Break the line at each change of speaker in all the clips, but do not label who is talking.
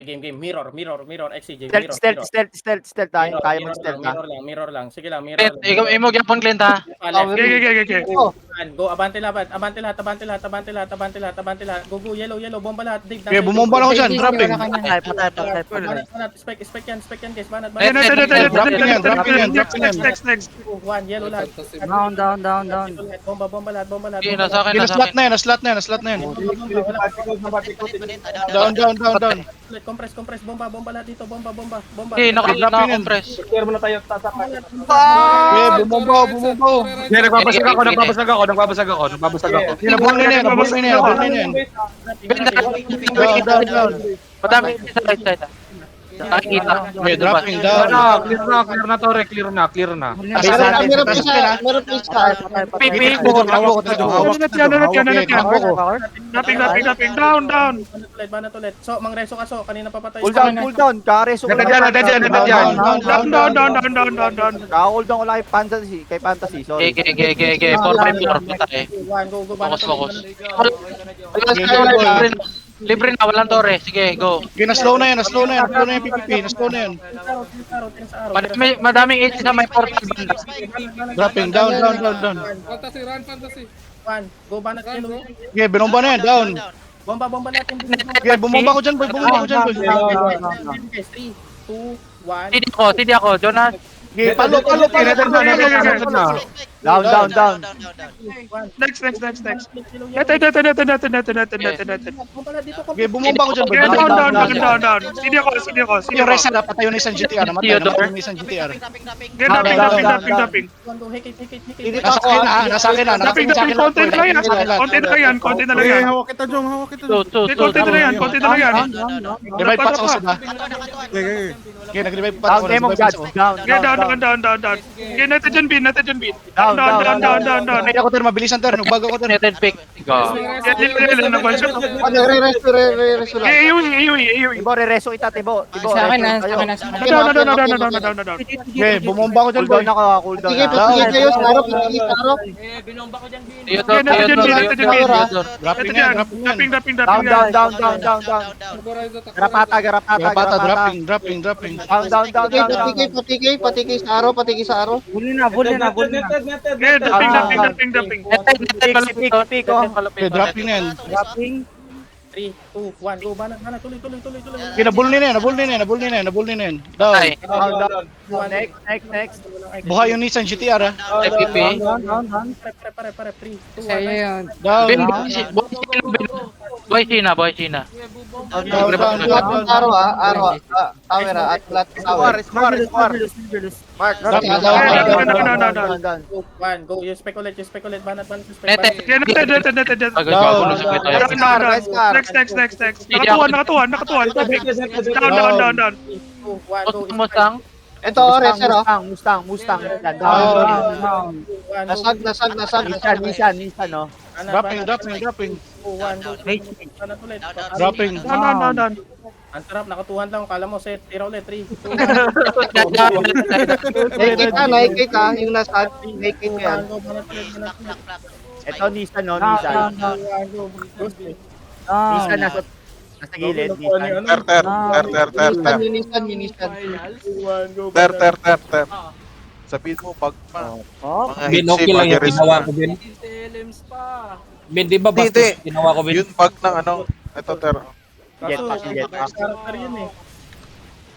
Game. Mirror, XCJ,
Stealth tayo. Kaya mag-stealth ha.
Mirror lang. Sige lang, mirror lang.
Ikaw imo gyapon Clint ha.
Okay.
Go, abante lahat. Abante lahat. Go, yellow, bomba lahat. Dig.
Okay, bumomba lang ako dyan, dropping.
Spike yan, guys. Banat.
Dropping yan.
Next.
One, yellow lahat.
Down.
Bomba lahat.
Okay, nasa akin.
Naslat na yan. Down.
Compress. Bomba lahat dito. Bomba.
Okay, naka-compress.
Clear mo na tayo, tatakay.
Okay, bumomba.
Yeah, nagbabasag ako.
Nabul na yan. Down.
Madami sa right side. Nakikita.
Okay, dropping down.
Clear na Tore, clear na.
Meron pa isa.
Pipi.
Napping, down.
Banat ulit. So, mangreso ka, so. Kanina papatay.
Cool down. Kareso ko
Nandiyan. Down.
Ka-hold down ko lang kay Fantasy. Sorry.
Okay. 4-3-4 patay.
Go.
Focus. Libre na, walang Tore. Sige, go.
Okay, na-slow na yan. PPP. Na-slow na yan.
Madaming hits sa may portal banda.
Dropping, down.
Fantasy.
One. Go, banat.
Okay, binomba na yan. Down.
Bomba natin.
Okay, bumomba ko dyan, boy.
3, 2, 1.
Tidi ako, Jonas.
Okay, palo.
Down.
Next.
Okay, bumomba ko dyan, boy.
Down. Sini ako.
Yung resa na patayo na isang GTR. Namatay na isang GTR.
Dapping.
Nasa akin na.
Konti na lang yan.
Hawak kita, Jong.
Konti na lang yan.
Revive pa ako sila. Okay, nag-revive pa ako.
Down.
Down. Okay, natin dyan bin. Down.
May ako tayo, mabilisan tayo. Nagbago ko tayo.
Netin pick. Go.
Re-resto lang.
AOE.
Tibo, re-reso kita, Tibo.
Sa akin na.
Down.
Okay, bumomba ko dyan,
Cool
boy.
down ako, cool down.
Patigil kayo, Saro.
Dropping yan.
Dapping.
Down. Garapata.
Dropping.
Patigil sa Saro.
Bulin na.
Okay, dapping.
Pick, oh.
Okay, dropping na yan.
Dropping.
3, 2, 1. Go, banat. Tuloy.
Okay, nabul na yan. Down.
Ay.
Next.
Buhay yung Nissan GTR, ha.
FPP.
Down.
Pare. 3, 2, 1.
Sa'yo yun.
Down.
Boy China.
Aro, tower, at flat tower. Mark.
Down.
1. Go, you speculate. Banat.
Netin. Agad-gago sa kita.
Next. Nakatuan. Down.
2, 1. Go.
Mustang.
Ito, Reser,
Mustang.
Down.
Nasag.
Nissan, no?
Dropping.
2, 1. Go. Banat ulit.
Dropping.
Down.
Ang sarap, nakatuhan lang. Kala mo, set. Tira ulit. 3, 2, 1.
Nakikita, yung nasag. Nakikita yan.
Go, banat ulit.
Ito, Nissan, no? Nissan. Nissan, nasa gilid. Nissan.
Minisan.
Sabihin mo pag mga
Okay lang yung ginawa ko, Ben. Ben, di ba bastos ginawa ko, Ben?
Yun pag ng ito
Jetpack.
Character yun eh.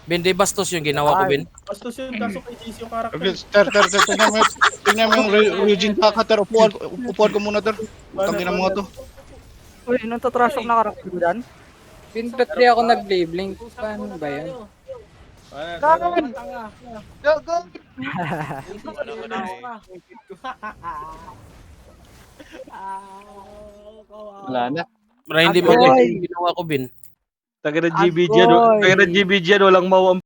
Ben, di bastos yung ginawa ko, Ben?
Bastos yun, kaso kay Cheese yung character.
Okay, tingnan mo yung Eugene Taka, ter. Upuan ko muna, ter. Tangin ang mga to.
Uy, nung tatrasok na karakter mo dyan?
Ben, ba't di ako nag-blink? Paano ba yan?
Go.
Wala na. Para hindi mo yung ginawa ko, Ben.
Taga na GBG, walang mawam.